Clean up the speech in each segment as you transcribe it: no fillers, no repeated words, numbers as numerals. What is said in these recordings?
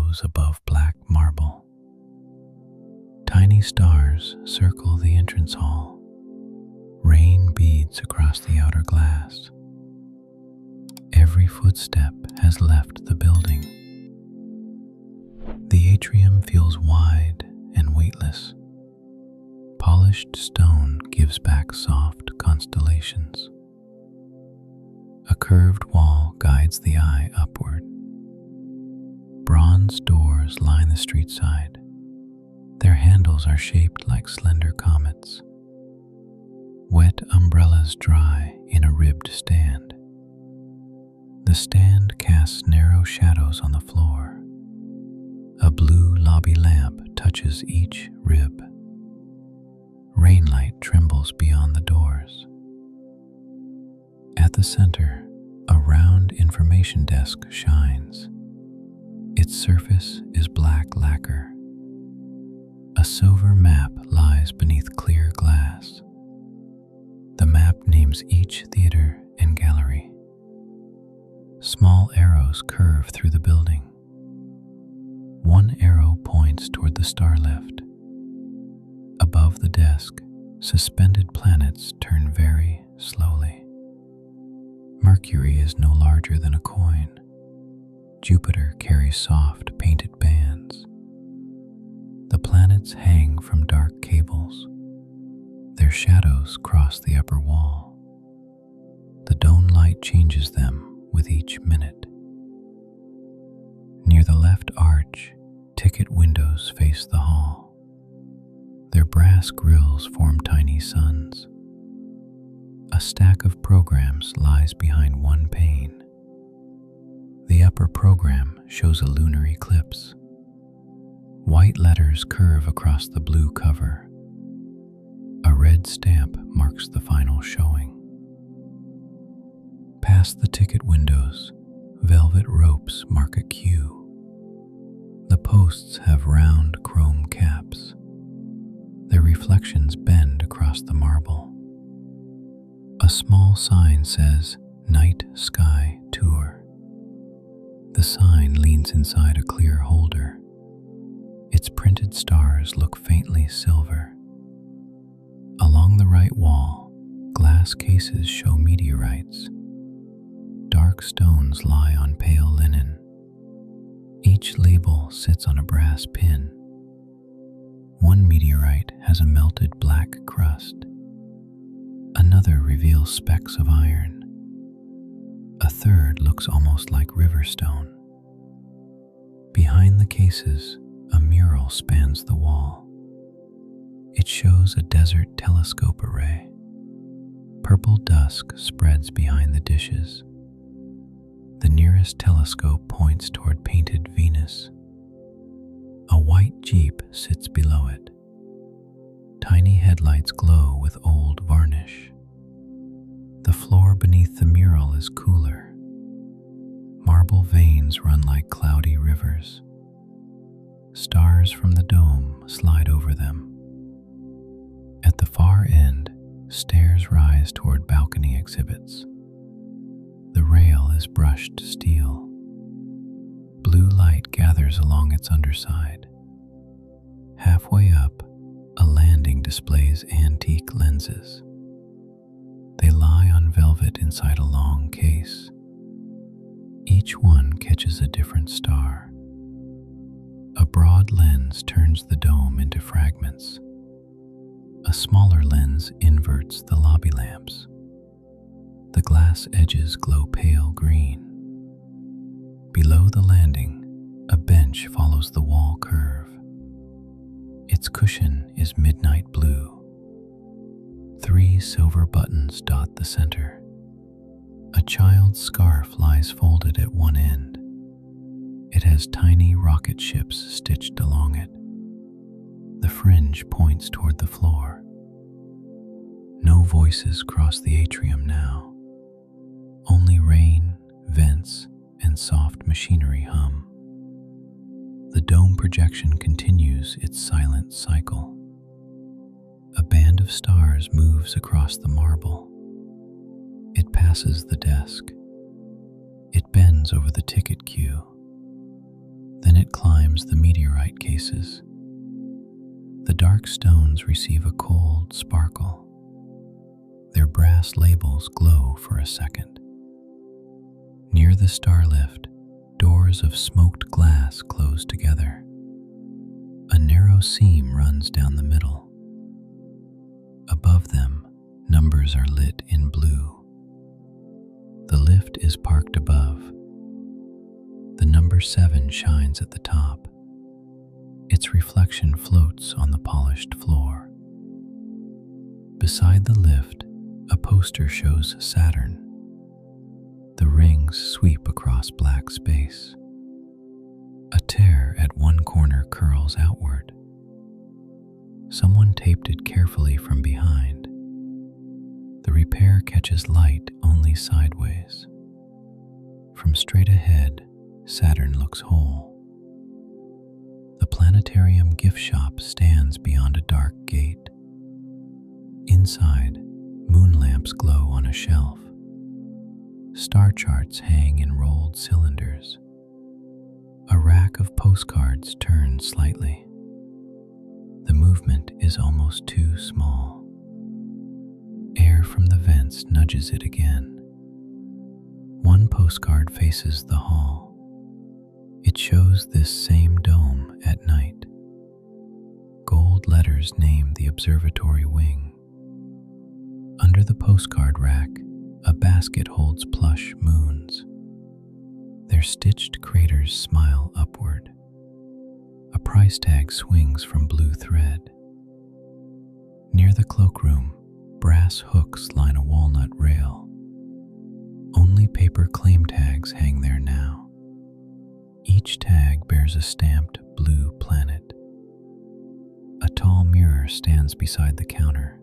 rose above black marble. Tiny stars circle the entrance hall. Rain beads across the outer glass. Every footstep has left the building. The atrium feels wide and weightless. Polished stone gives back soft constellations. A curved wall guides the eye upward. Bronze doors line the street side. Their handles are shaped like slender comets. Wet umbrellas dry in a ribbed stand. The stand casts narrow shadows on the floor. A blue lobby lamp touches each rib. Rainlight trembles beyond the doors. At the center, a round information desk shines. Its surface is black lacquer. A silver map lies beneath clear glass. The map names each theater and gallery. Small arrows curve through the building. One arrow points toward the star lift. Above the desk, suspended planets turn very slowly. Mercury is no larger than a coin. Jupiter carries soft, painted bands. The planets hang from dark cables. Their shadows cross the upper wall. The dome light changes them with each minute. Near the left arch, ticket windows face the hall. Their brass grills form tiny suns. A stack of programs lies behind one pane. The upper program shows a lunar eclipse. White letters curve across the blue cover. A red stamp marks the final showing. Past the ticket windows, velvet ropes mark a queue. The posts have round chrome caps. Their reflections bend across the marble. A small sign says, "Night Sky Tour." The sign leans inside a clear holder. Its printed stars look faintly silver. Along the right wall, glass cases show meteorites. Dark stones lie on pale linen. Each label sits on a brass pin. One meteorite has a melted black crust. Another reveals specks of iron. A third looks almost like river stone. Behind the cases, a mural spans the wall. It shows a desert telescope array. Purple dusk spreads behind the dishes. The nearest telescope points toward painted Venus. A white jeep sits below it. Tiny headlights glow with old varnish. The floor beneath the mural is cooler. Marble veins run like cloudy rivers. Stars from the dome slide over them. At the far end, stairs rise toward balcony exhibits. The rail is brushed steel. Blue light gathers along its underside. Halfway up, a landing displays antique lenses. They lie on velvet inside a long case. Each one catches a different star. A broad lens turns the dome into fragments. A smaller lens inverts the lobby lamps. The glass edges glow pale green. Below the landing, a bench follows the wall curve. Its cushion is midnight blue. 3 silver buttons dot the center. A child's scarf lies folded at one end. It has tiny rocket ships stitched along it. The fringe points toward the floor. No voices cross the atrium now. Only rain, vents, and soft machinery hum. The dome projection continues its silent cycle. A band of stars moves across the marble. It passes the desk. It bends over the ticket queue. Then it climbs forms the meteorite cases. The dark stones receive a cold sparkle. Their brass labels glow for a second. Near the star lift, doors of smoked glass close together. A narrow seam runs down the middle. Above them, numbers are lit in blue. The lift is parked above. The number 7 shines at the top. Its reflection floats on the polished floor. Beside the lift, a poster shows Saturn. The rings sweep across black space. A tear at one corner curls outward. Someone taped it carefully from behind. The repair catches light only sideways. From straight ahead, Saturn looks whole. The planetarium gift shop stands beyond a dark gate. Inside, moon lamps glow on a shelf. Star charts hang in rolled cylinders. A rack of postcards turns slightly. The movement is almost too small. Air from the vents nudges it again. One postcard faces the hall. It shows this same dome at night. Gold letters name the observatory wing. Under the postcard rack, a basket holds plush moons. Their stitched craters smile upward. A price tag swings from blue thread. Near the cloakroom, brass hooks line a walnut rail. Only paper claim tags hang there now. Each tag bears a stamped blue planet. A tall mirror stands beside the counter.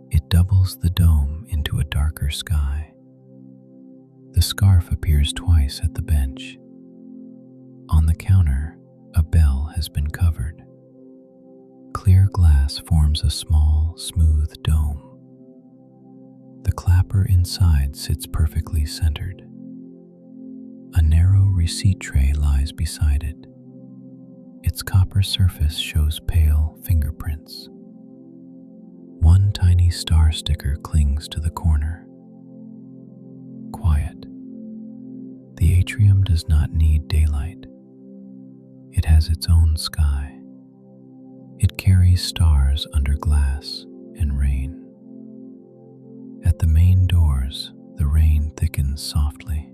It doubles the dome into a darker sky. The scarf appears twice at the bench. On the counter, a bell has been covered. Clear glass forms a small, smooth dome. The clapper inside sits perfectly centered. A narrow receipt tray lies beside it. Its copper surface shows pale fingerprints. One tiny star sticker clings to the corner. Quiet. The atrium does not need daylight. It has its own sky. It carries stars under glass and rain. At the main doors, the rain thickens softly.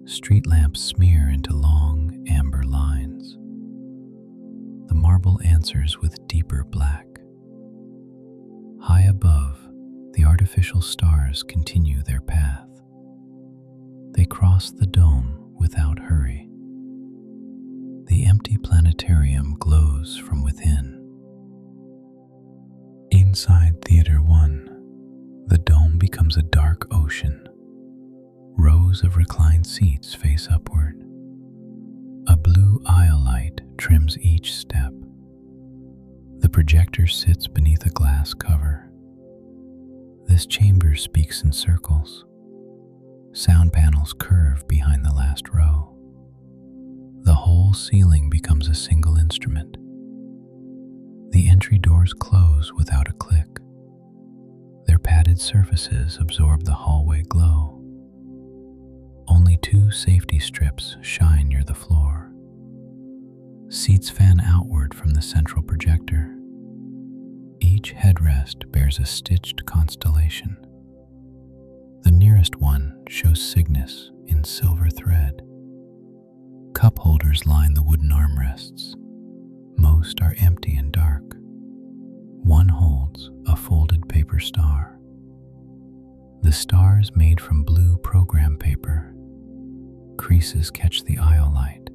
Street lamps smear into long, amber lines. The marble answers with deeper black. High above, the artificial stars continue their path. They cross the dome without hurry. The empty planetarium glows from within. Inside Theater 1, the dome becomes a dark ocean. Rows of reclined seats face upward. A blue aisle light trims each step. The projector sits beneath a glass cover. This chamber speaks in circles. Sound panels curve behind the last row. The whole ceiling becomes a single instrument. The entry doors close without a click. Their padded surfaces absorb the hallway glow. Only 2 safety strips shine near the floor. Seats fan outward from the central projector. Each headrest bears a stitched constellation. The nearest one shows Cygnus in silver thread. Cup holders line the wooden armrests. Most are empty and dark. One holds a folded paper star. The star is made from blue program paper. Creases catch the aisle light.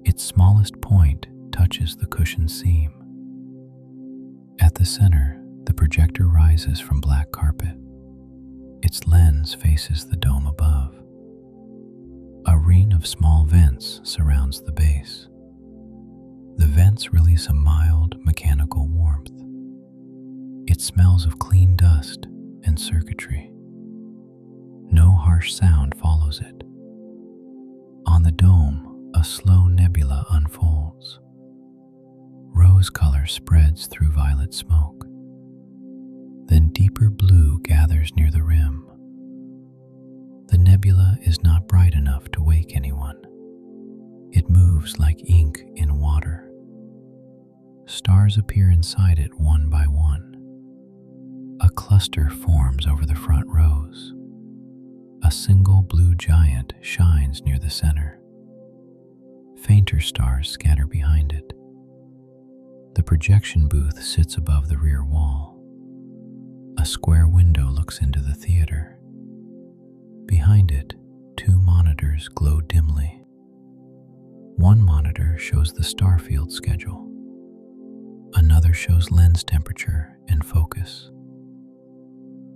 Its smallest point touches the cushion seam. At the center, the projector rises from black carpet. Its lens faces the dome above. A ring of small vents surrounds the base. The vents release a mild mechanical warmth. It smells of clean dust and circuitry. No harsh sound follows it. On the dome, a slow nebula unfolds. Rose color spreads through violet smoke. Then deeper blue gathers near the rim. The nebula is not bright enough to wake anyone. It moves like ink in water. Stars appear inside it one by one. A cluster forms over the front rows. A single blue giant shines near the center. Fainter stars scatter behind it. The projection booth sits above the rear wall. A square window looks into the theater. Behind it, two monitors glow dimly. One monitor shows the starfield schedule. Another shows lens temperature and focus.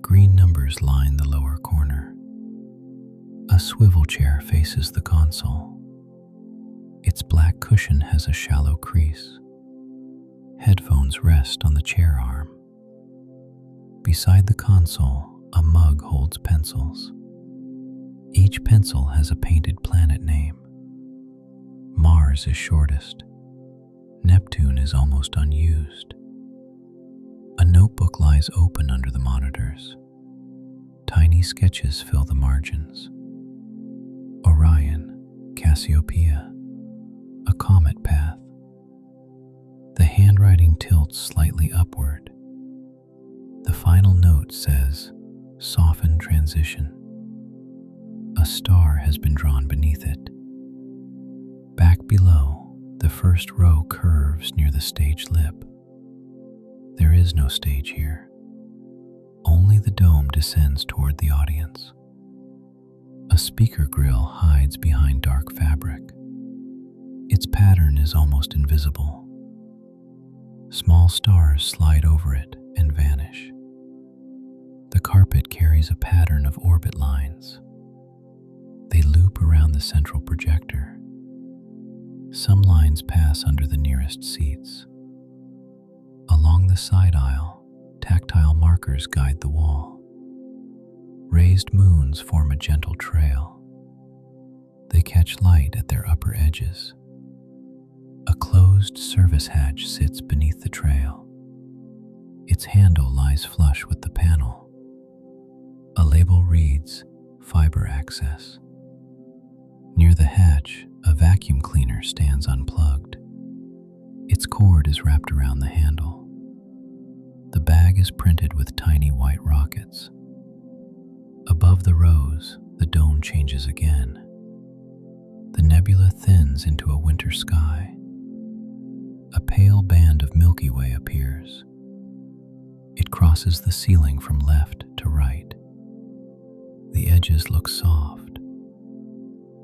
Green numbers line the lower corner. A swivel chair faces the console. Its black cushion has a shallow crease. Headphones rest on the chair arm. Beside the console, a mug holds pencils. Each pencil has a painted planet name. Mars is shortest. Neptune is almost unused. A notebook lies open under the monitors. Tiny sketches fill the margins. Orion, Cassiopeia, a comet path. The handwriting tilts slightly upward. The final note says, "Soften transition." A star has been drawn beneath it. Back below, the first row curves near the stage lip. There is no stage here. Only the dome descends toward the audience. A speaker grill hides behind dark fabric. Its pattern is almost invisible. Small stars slide over it and vanish. The carpet carries a pattern of orbit lines. They loop around the central projector. Some lines pass under the nearest seats. Along the side aisle, tactile markers guide the wall. Raised moons form a gentle trail. They catch light at their upper edges. A closed service hatch sits beneath the trail. Its handle lies flush with the panel. A label reads, "Fiber Access." Near the hatch, a vacuum cleaner stands unplugged. Its cord is wrapped around the handle. The bag is printed with tiny white rockets. Above the rows, the dome changes again. The nebula thins into a winter sky. A pale band of Milky Way appears. It crosses the ceiling from left to right. The edges look soft.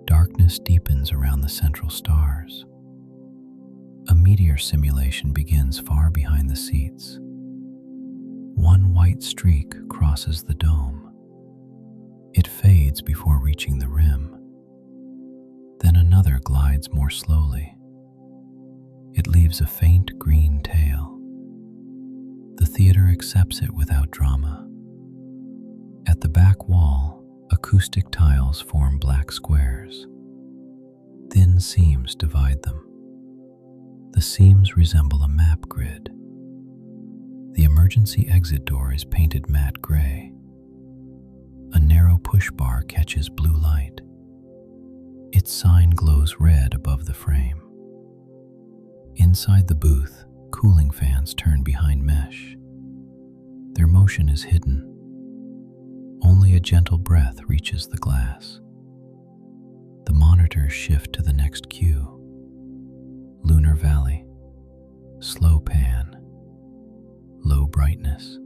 Darkness deepens around the central stars. A meteor simulation begins far behind the seats. One white streak crosses the dome. It fades before reaching the rim. Then another glides more slowly. It leaves a faint green tail. The theater accepts it without drama. At the back wall, acoustic tiles form black squares. Thin seams divide them. The seams resemble a map grid. The emergency exit door is painted matte gray. A narrow push bar catches blue light. Its sign glows red above the frame. Inside the booth, cooling fans turn behind mesh. Their motion is hidden. Only a gentle breath reaches the glass. The monitors shift to the next cue. Lunar Valley. Slow pan. Low brightness.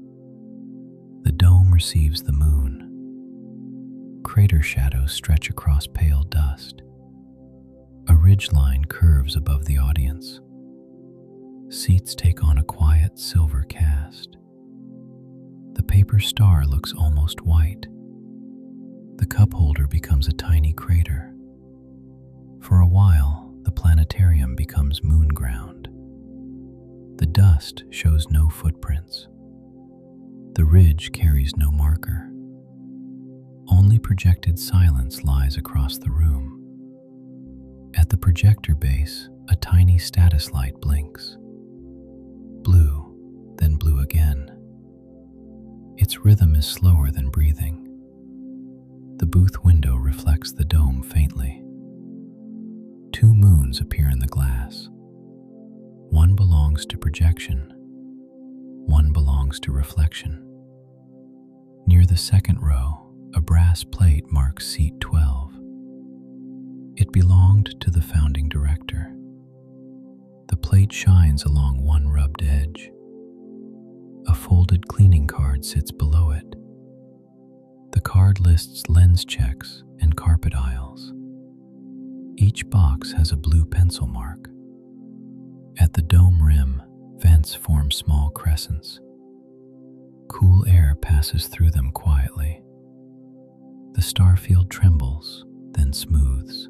The dome receives the moon. Crater shadows stretch across pale dust. A ridgeline curves above the audience. Seats take on a quiet silver cast. The paper star looks almost white. The cup holder becomes a tiny crater. For a while, the planetarium becomes moon ground. The dust shows no footprints. The ridge carries no marker. Only projected silence lies across the room. At At the projector base, a tiny status light blinks. Blue, then blue again. Its rhythm is slower than breathing. The booth window reflects the dome faintly. Two moons appear in the glass. One belongs to projection. One belongs to reflection. Near the second row, a brass plate marks seat 12. It belonged to the founding director. The plate shines along one rubbed edge. A folded cleaning card sits below it. The card lists lens checks and carpet aisles. Each box has a blue pencil mark. At the dome rim, vents form small crescents. Cool air passes through them quietly. The star field trembles, then smooths.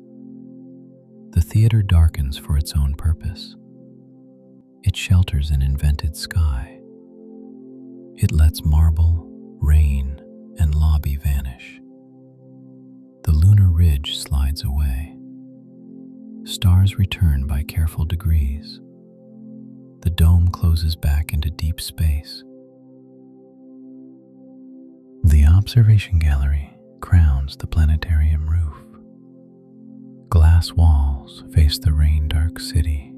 The theater darkens for its own purpose. It shelters an invented sky. It lets marble, rain, and lobby vanish. The lunar ridge slides away. Stars return by careful degrees. The dome closes back into deep space. The observation gallery crowns the planetarium roof. Glass walls face the rain-dark city.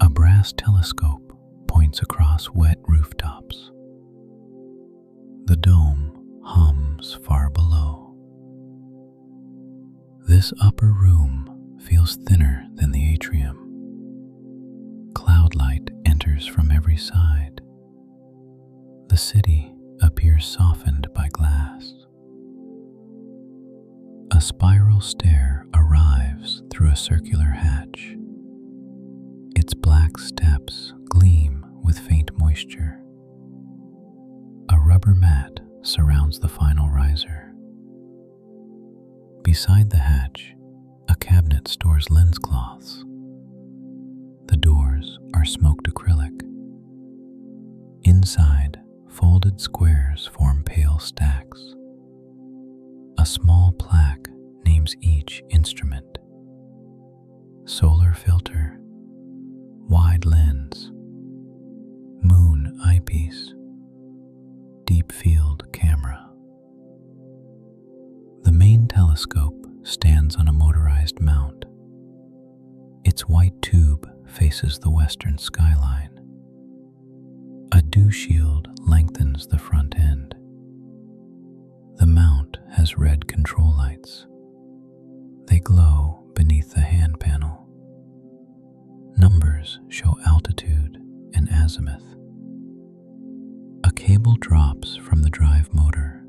A brass telescope points across wet rooftops. The dome hums far below. This upper room feels thinner than the atrium. Cloud light enters from every side. The city appears softened by glass. A spiral stair arrives through a circular hatch. Its black steps gleam with faint moisture. A rubber mat surrounds the final riser. Beside the hatch, a cabinet stores lens cloths. The doors are smoked acrylic. Inside, folded squares form pale stacks. A small plaque names each instrument. Solar filter, wide lens, moon eyepiece, deep field camera. The main telescope stands on a motorized mount. Its white tube faces the western skyline. A dew shield lengthens the front end. The mount has red control lights. They glow beneath the hand panel. Numbers show altitude and azimuth. A cable drops from the drive motor.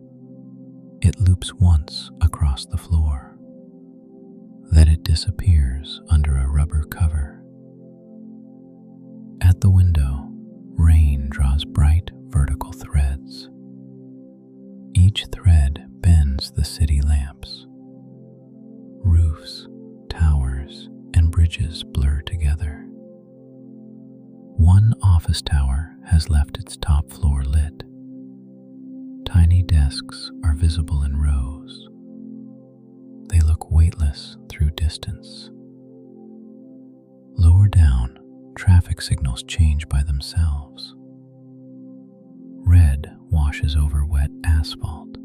It loops once across the floor. Then it disappears under a rubber cover. At the window, rain draws bright vertical threads. Each thread bends the city lamps. Roofs, towers, and bridges blur together. One office tower has left its top floor lit. Tiny desks are visible in rows. They look weightless through distance. Lower down, traffic signals change by themselves. Red washes over wet asphalt.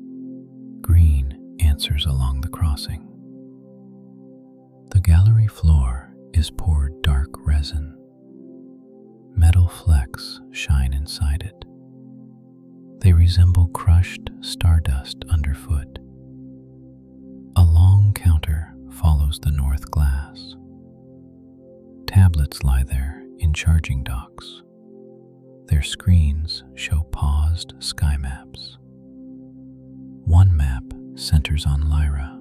Green answers along the crossing. The gallery floor is poured dark resin. Metal flecks shine inside it. They resemble crushed stardust underfoot. A long counter follows the north glass. Tablets lie there in charging docks. Their screens show paused sky maps. One map centers on Lyra.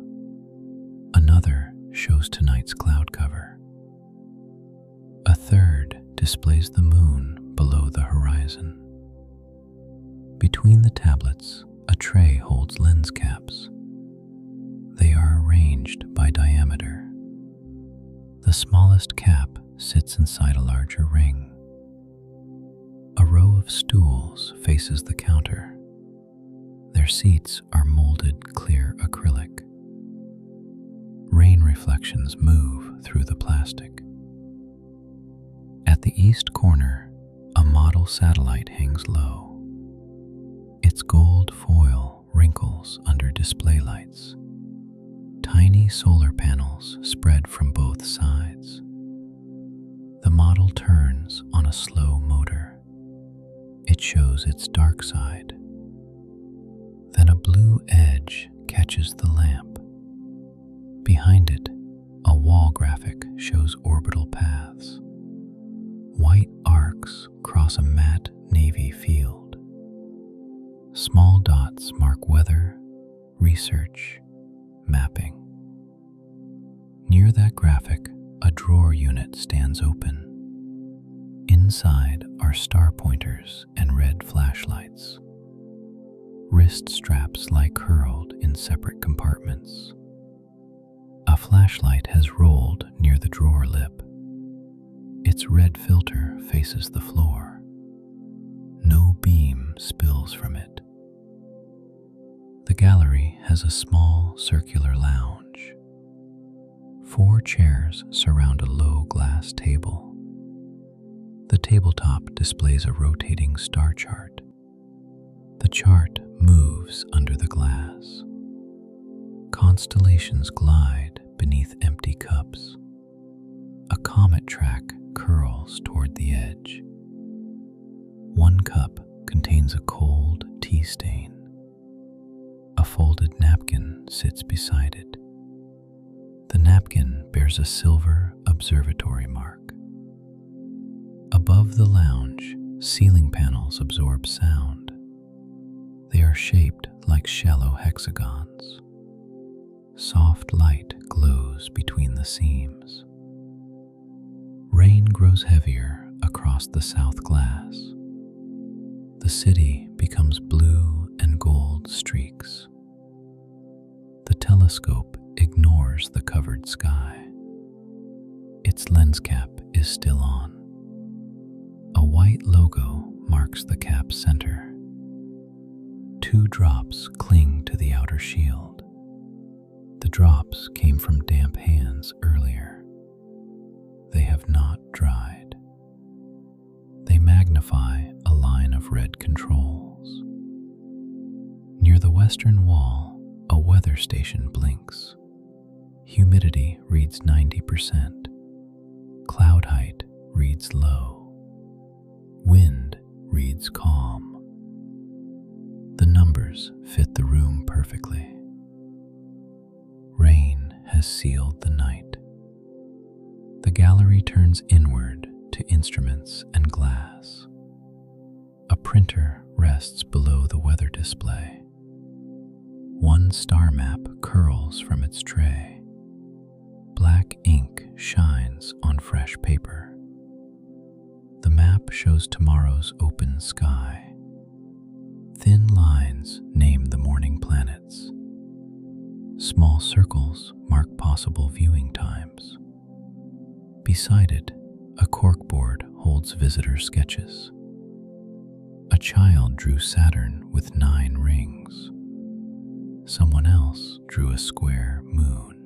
Another shows tonight's cloud cover. A third displays the moon below the horizon. Between the tablets, a tray holds lens caps. They are arranged by diameter. The smallest cap sits inside a larger ring. A row of stools faces the counter. Their seats are molded clear acrylic. Rain reflections move through the plastic. At the east corner, a model satellite hangs low. Its gold foil wrinkles under display lights. Tiny solar panels spread from both sides. The model turns on a slow motor. It shows its dark side. Then a blue edge catches the lamp. Behind it, a wall graphic shows orbital paths. White arcs cross a matte navy field. Small dots mark weather, research, mapping. Near that graphic, a drawer unit stands open. Inside are star pointers and red flashlights. Wrist straps lie curled in separate compartments. A flashlight has rolled near the drawer lip. Its red filter faces the floor. No beam spills from it. The gallery has a small circular lounge. 4 chairs surround a low glass table. The tabletop displays a rotating star chart. The chart moves under the glass. Constellations glide beneath empty cups. A comet track curls toward the edge. One cup contains a cold tea stain. A folded napkin sits beside it. The napkin bears a silver observatory mark. Above the lounge, ceiling panels absorb sound. They are shaped like shallow hexagons. Soft light glows between the seams. Rain grows heavier across the south glass. The city becomes blue and gold streaks. The telescope ignores the covered sky. Its lens cap is still on. A white logo marks the cap's center. 2 drops cling to the outer shield. The drops came from damp hands earlier. They have not dried. They magnify a line of red controls. Near the western wall, a weather station blinks. Humidity reads 90%. Cloud height reads low. Wind reads calm. The numbers fit the room perfectly. Rain has sealed the night. The gallery turns inward to instruments and glass. A printer rests below the weather display. One star map curls from its tray. Black ink shines on fresh paper. The map shows tomorrow's open sky. Thin lines name the morning planets. Small circles mark possible viewing times. Beside it, a corkboard holds visitor sketches. A child drew Saturn with 9 rings. Someone else drew a square moon.